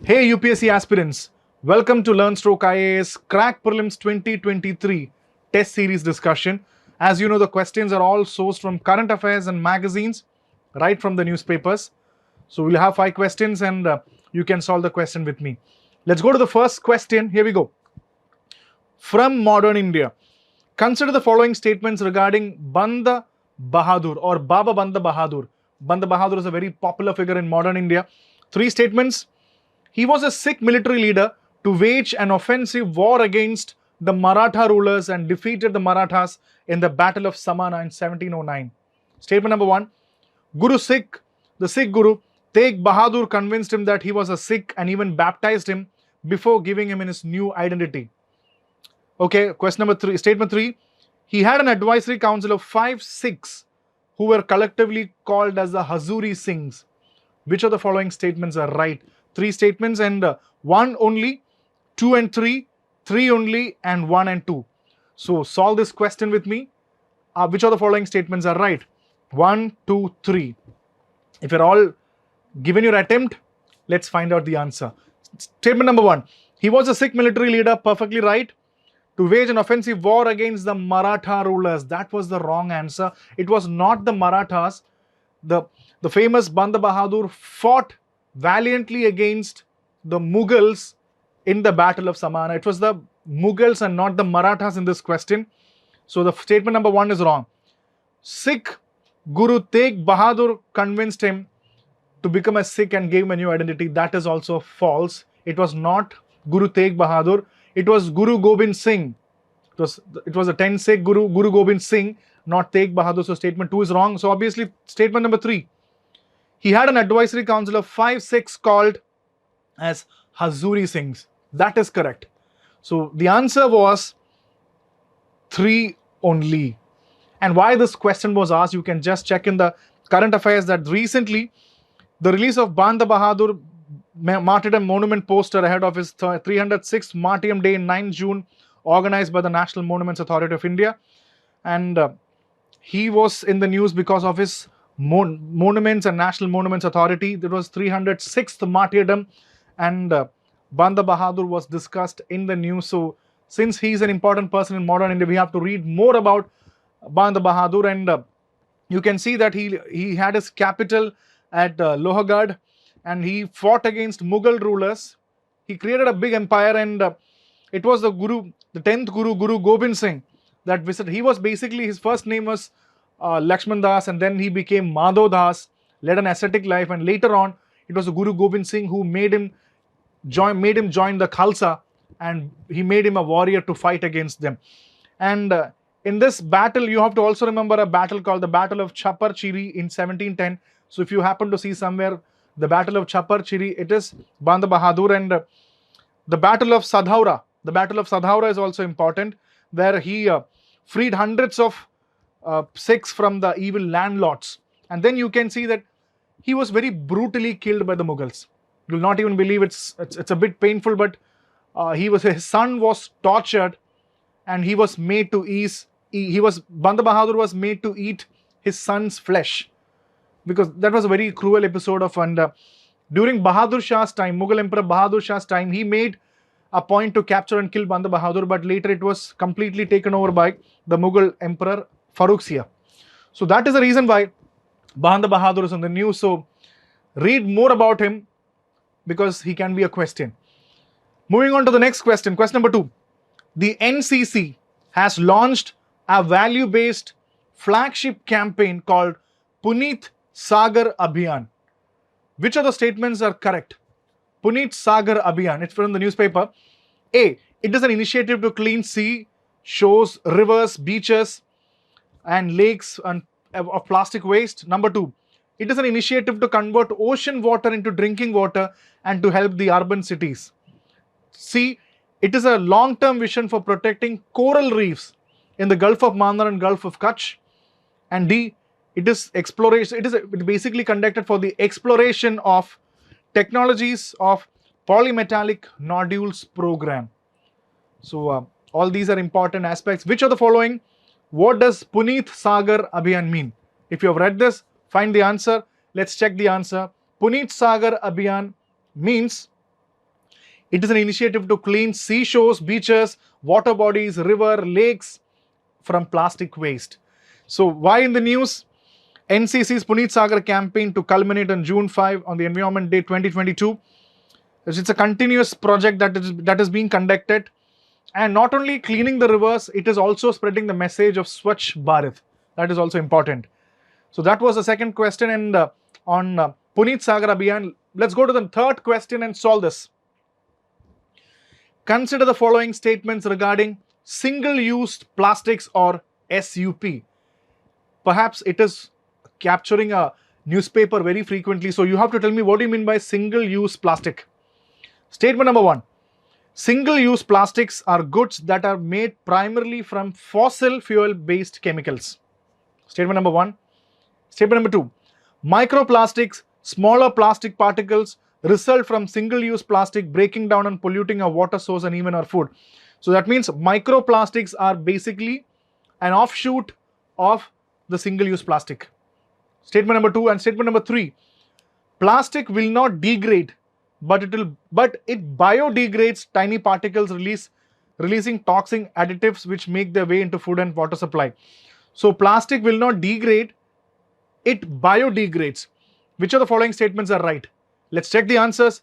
Hey UPSC aspirants, welcome to LearnStroke IAS Crack Prelims 2023 test series discussion. As you know, the questions are all sourced from current affairs and magazines, right from the newspapers. So we'll have 5 questions and you can solve the question with me. Let's go to the first question. Here we go. From modern India, consider the following statements regarding Banda Bahadur or Baba Banda Bahadur. Banda Bahadur is a very popular figure in modern India. 3 statements. He was a Sikh military leader to wage an offensive war against the Maratha rulers and defeated the Marathas in the Battle of Samana in 1709. Statement number 1. The Sikh Guru, Tegh Bahadur convinced him that he was a Sikh and even baptized him before giving him his new identity. Okay, question number 3. Statement 3. He had an advisory council of 5 Sikhs who were collectively called as the Hazuri Singhs. Which of the following statements are right? 3 statements and 1 only, 2 and 3, 3 only, and 1 and 2. So solve this question with me. Which of the following statements are right? 1, 2, 3. If you're all given your attempt, let's find out the answer. Statement number 1. He was a Sikh military leader, perfectly right. To wage an offensive war against the Maratha rulers. That was the wrong answer. It was not the Marathas. The famous Banda Bahadur fought valiantly against the Mughals in the Battle of Samana. It was the Mughals and not the Marathas in this question. So the statement number 1 is wrong. Sikh Guru Tegh Bahadur convinced him to become a Sikh and gave him a new identity. That is also false. It was not Guru Tegh Bahadur. It was Guru Gobind Singh. It was a 10 Sikh Guru Gobind Singh, not Tegh Bahadur. So statement 2 is wrong. So obviously statement number 3. He had an advisory council of 5 Sikhs called as Hazuri Singhs. That is correct. So the answer was 3 only. And why this question was asked, you can just check in the current affairs that recently the release of Banda Bahadur Martyrdom Monument poster ahead of his 306th Martyrdom Day in 9 June, organized by the National Monuments Authority of India. And he was in the news because of his Monuments and National Monuments Authority. There was 306th martyrdom and Banda Bahadur was discussed in the news. So since he is an important person in modern India, we have to read more about Banda Bahadur. And you can see that he had his capital at Lohagarh and he fought against Mughal rulers. He created a big empire and it was the 10th Guru Gobind Singh that visited. He was basically, his first name was Lakshman Das, and then he became Madhav Das, led an ascetic life, and later on it was Guru Gobind Singh who made him join the Khalsa, and he made him a warrior to fight against them. And in this battle, you have to also remember a battle called the Battle of Chapar Chiri in 1710. So if you happen to see somewhere the Battle of Chapar Chiri, it is Banda Bahadur. And the Battle of Sadhaura. The Battle of Sadhaura is also important, where he freed hundreds of Sikhs from the evil landlords. And then you can see that he was very brutally killed by the Mughals. You will not even believe it's a bit painful, but his son was tortured and he was made to Banda Bahadur was made to eat his son's flesh, because that was a very cruel episode of. And during Bahadur Shah's time, Mughal Emperor Bahadur Shah's time, he made a point to capture and kill Banda Bahadur, but later it was completely taken over by the Mughal Emperor Farrukhsiyah. So that is the reason why Banda Bahadur is on the news. So read more about him because he can be a question. Moving on to the next question. Question number 2. The NCC has launched a value-based flagship campaign called Puneet Sagar Abhiyan. Which of the statements are correct? Puneet Sagar Abhiyan. It's from the newspaper. A. It is an initiative to clean sea, shores, rivers, beaches, and lakes of plastic waste. Number 2. It is an initiative to convert ocean water into drinking water and to help the urban cities. C. It is a long-term vision for protecting coral reefs in the Gulf of Mannar and Gulf of Kutch. And D. It is exploration. It is basically conducted for the exploration of technologies of polymetallic nodules program. So all these are important aspects. Which of the following? What does Puneet Sagar Abhiyan mean? If you have read this, find the answer. Let's check the answer. Puneet Sagar Abhiyan means It is an initiative to clean seashores, beaches, water bodies, river, lakes from plastic waste. So why in the news? NCC's Puneet Sagar campaign to culminate on June 5 on the Environment Day 2022. It's a continuous project that is being conducted, and not only cleaning the rivers, it is also spreading the message of Swachh Bharat. That is also important. So that was the second question, and on Puneet Sagar Abhiyan. Let's go to the third question and solve this. Consider the following statements regarding single-use plastics or SUP. Perhaps it is capturing a newspaper very frequently, so you have to tell me, what do you mean by single-use plastic? Statement number 1. Single-use plastics are goods that are made primarily from fossil fuel-based chemicals. Statement number 1. Statement number 2. Microplastics, smaller plastic particles, result from single-use plastic breaking down and polluting our water source and even our food. So that means microplastics are basically an offshoot of the single-use plastic. Statement number 2 and statement number 3. Plastic will not degrade, but it biodegrades tiny particles, releasing toxic additives which make their way into food and water supply. So plastic will not degrade, it biodegrades. Which of the following statements are right? Let's check the answers.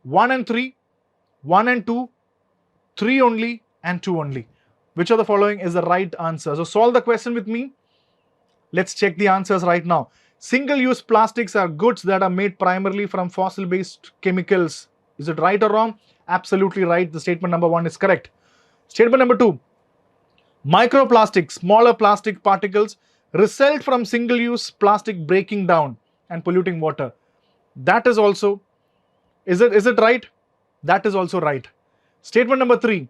1 and 3, 1 and 2, 3 only, and 2 only. Which of the following is the right answer? So solve the question with me. Let's check the answers right now. Single-use plastics are goods that are made primarily from fossil-based chemicals. Is it right or wrong? Absolutely right. The statement number 1 is correct. Statement number 2. Microplastics, smaller plastic particles, result from single-use plastic breaking down and polluting water. That is also, is it right? That is also right. Statement number 3.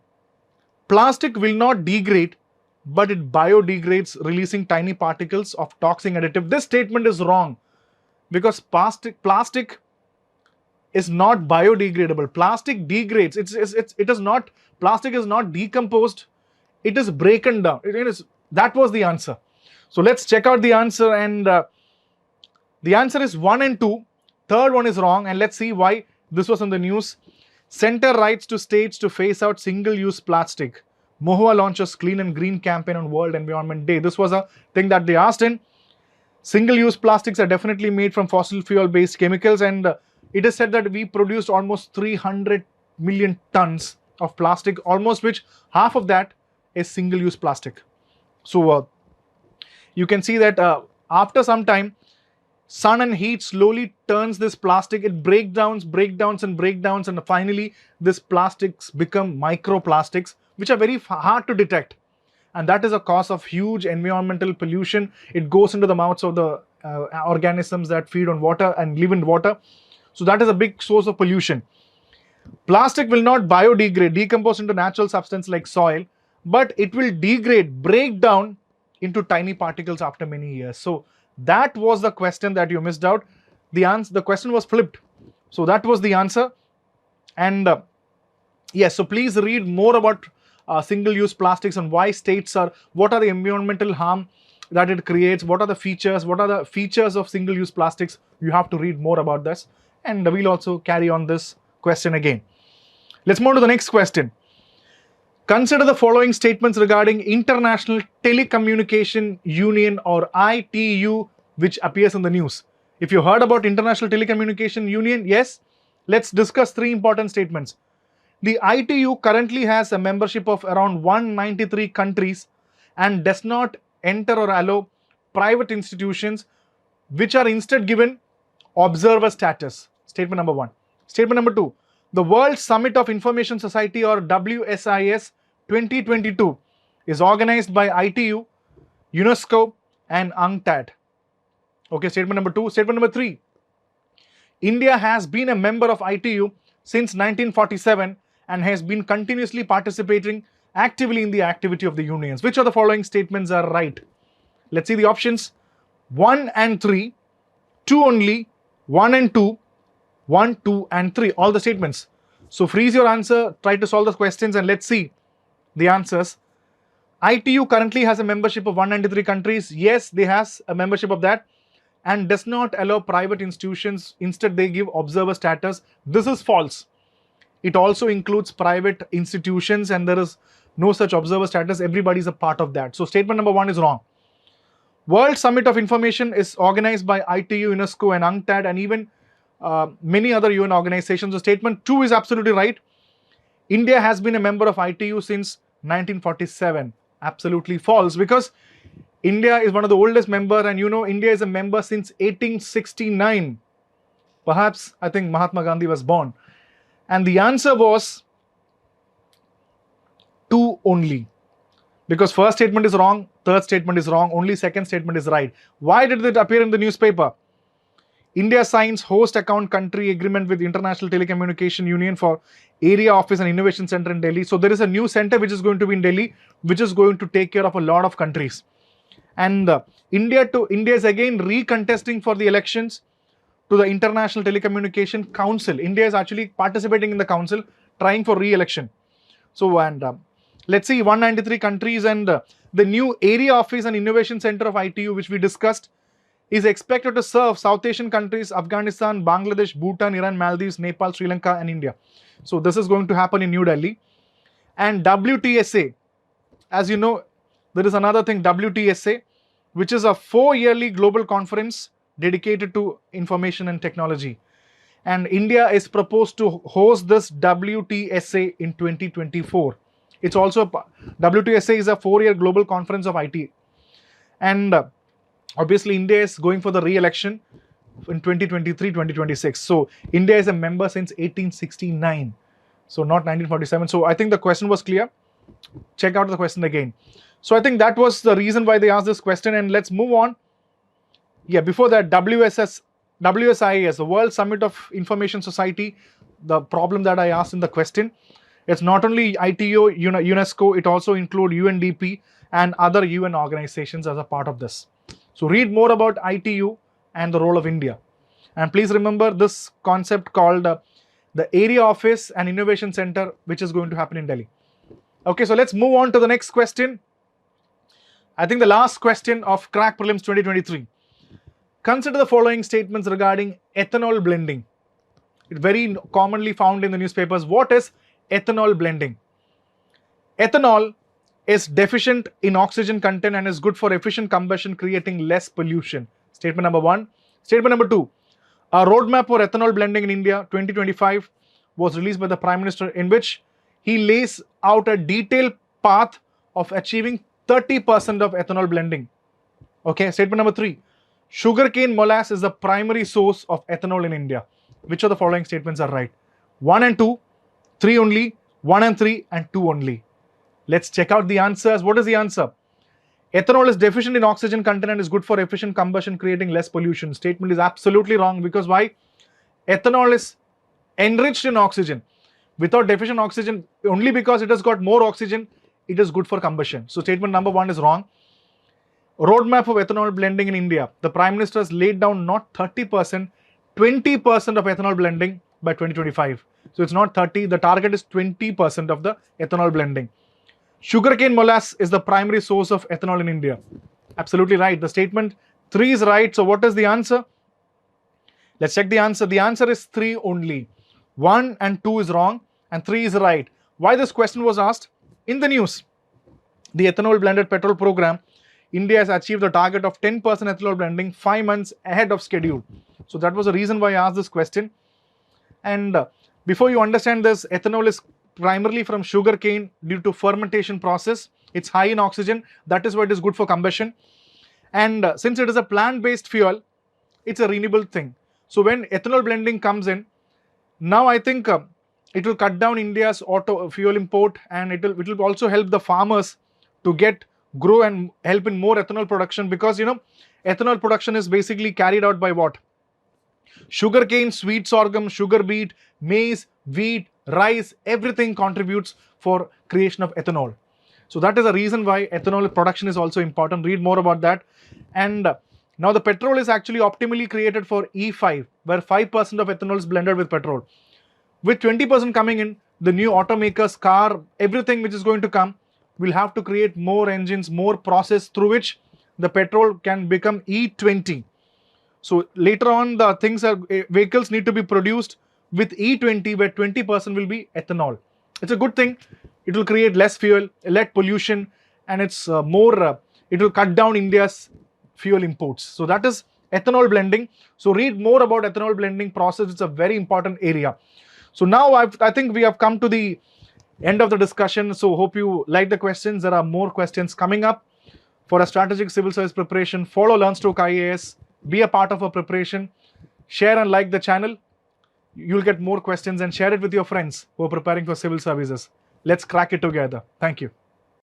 Plastic will not degrade, but it biodegrades, releasing tiny particles of toxic additive. This statement is wrong because plastic is not biodegradable. Plastic degrades. It is not. Plastic is not decomposed. It is broken down. That was the answer. So let's check out the answer, and the answer is 1 and 2. Third one is wrong, and let's see why. This was in the news. Center writes to states to phase out single-use plastic. Mohua launches Clean and Green campaign on World Environment Day. This was a thing that they asked in. Single-use plastics are definitely made from fossil fuel-based chemicals, and it is said that we produced almost 300 million tons of plastic, almost which half of that is single-use plastic. So you can see that after some time, sun and heat slowly turns this plastic. It breakdowns, and finally this plastics become microplastics, which are very hard to detect, and that is a cause of huge environmental pollution. It goes into the mouths of the organisms that feed on water and live in water. So that is a big source of pollution. Plastic will not biodegrade, decompose into natural substance like soil, but it will degrade, break down into tiny particles after many years. So that was the question that you missed out. The question was flipped. So that was the answer. And yes, so please read more about single-use plastics and why states are, what are the environmental harm that it creates, what are the features of single-use plastics. You have to read more about this, and we'll also carry on this question again. Let's move to the next question. Consider the following statements regarding International Telecommunication Union, or ITU, which appears in the news. If you heard about International Telecommunication Union, yes, let's discuss 3 important statements. The ITU currently has a membership of around 193 countries and does not enter or allow private institutions, which are instead given observer status. Statement number 1. Statement number 2. The World Summit of Information Society, or WSIS 2022 is organized by ITU, UNESCO and UNCTAD. Okay, statement number 2. Statement number 3. India has been a member of ITU since 1947 and has been continuously participating actively in the activity of the unions. Which of the following statements are right? Let's see the options. 1 and 3, 2 only, 1 and 2, 1, 2 and 3. All the statements. So freeze your answer, try to solve the questions, and let's see the answers. ITU currently has a membership of 193 countries. Yes, they has a membership of that, and does not allow private institutions. Instead, they give observer status. This is false. It also includes private institutions, and there is no such observer status. Everybody is a part of that. So statement number 1 is wrong. World Summit of Information is organized by ITU, UNESCO, and UNCTAD, and even many other UN organizations. So statement 2 is absolutely right. India has been a member of ITU since 1947. Absolutely false, because India is one of the oldest members, and India is a member since 1869. Perhaps, I think Mahatma Gandhi was born. And the answer was 2 only. Because first statement is wrong, third statement is wrong, only second statement is right. Why did it appear in the newspaper? India signs host account country agreement with International Telecommunication Union for area office and innovation center in Delhi. So there is a new center which is going to be in Delhi, which is going to take care of a lot of countries. And India is again recontesting for the elections to the International Telecommunication Council. India is actually participating in the council, trying for re-election. So, and let's see, 193 countries, and the new area office and innovation center of ITU, which we discussed, is expected to serve South Asian countries, Afghanistan, Bangladesh, Bhutan, Iran, Maldives, Nepal, Sri Lanka, and India. So this is going to happen in New Delhi. And WTSA, as you know, there is another thing, WTSA, which is a 4-yearly global conference dedicated to information and technology. And India is proposed to host this WTSA in 2024. It's also, WTSA is a 4-year global conference of IT. And obviously, India is going for the re-election in 2023-2026. So India is a member since 1869. So not 1947. So I think the question was clear. Check out the question again. So I think that was the reason why they asked this question. And let's move on. Yeah, before that, WSIAS, the World Summit of Information Society, the problem that I asked in the question, it's not only ITU, UNESCO, it also includes UNDP and other UN organizations as a part of this. So read more about ITU and the role of India. And please remember this concept called the Area Office and Innovation Center, which is going to happen in Delhi. Okay, so let's move on to the next question. I think the last question of Crack Prelims 2023. Consider the following statements regarding ethanol blending. It's very commonly found in the newspapers. What is ethanol blending? Ethanol is deficient in oxygen content and is good for efficient combustion, creating less pollution. Statement number 1. Statement number 2. A roadmap for ethanol blending in India 2025 was released by the Prime Minister, in which he lays out a detailed path of achieving 30% of ethanol blending. Okay, statement number 3. Sugarcane molasses is the primary source of ethanol in India. Which of the following statements are right? 1 and 2, 3 only, 1 and 3, and 2 only. Let's check out the answers. What is the answer? Ethanol is deficient in oxygen content and is good for efficient combustion, creating less pollution. Statement is absolutely wrong, because why? Ethanol is enriched in oxygen. Without deficient oxygen, only because it has got more oxygen, it is good for combustion. So statement number 1 is wrong. Roadmap of ethanol blending in India. The Prime Minister has laid down not 30%, 20% of ethanol blending by 2025. So it's not 30, the target is 20% of the ethanol blending. Sugarcane molasses is the primary source of ethanol in India. Absolutely right. The statement 3 is right. So what is the answer? Let's check the answer. The answer is 3 only. 1 and 2 is wrong and 3 is right. Why this question was asked? In the news, the ethanol blended petrol program, India has achieved a target of 10% ethanol blending 5 months ahead of schedule. So that was the reason why I asked this question. And before you understand this, ethanol is primarily from sugarcane due to fermentation process. It's high in oxygen. That is why it is good for combustion. And since it is a plant-based fuel, it's a renewable thing. So when ethanol blending comes in, now I think it will cut down India's auto fuel import, and it will also help the farmers to grow and help in more ethanol production, because ethanol production is basically carried out by what? Sugarcane, sweet sorghum, sugar beet, maize, wheat, rice, everything contributes for creation of ethanol. So that is the reason why ethanol production is also important. Read more about that. And now the petrol is actually optimally created for E5, where 5% of ethanol is blended with petrol. With 20% coming in, the new automakers, car, everything which is going to come, will have to create more engines, more process through which the petrol can become E20. So later on, the vehicles need to be produced with E20, where 20% will be ethanol. It's a good thing. It will create less fuel, less pollution, and it's it will cut down India's fuel imports. So that is ethanol blending. So read more about ethanol blending process. It's a very important area. So now I think we have come to the end of the discussion. So hope you like the questions. There are more questions coming up. For a strategic civil service preparation, follow LearnStroke IAS. Be a part of our preparation. Share and like the channel. You'll get more questions and share it with your friends who are preparing for civil services. Let's crack it together. Thank you.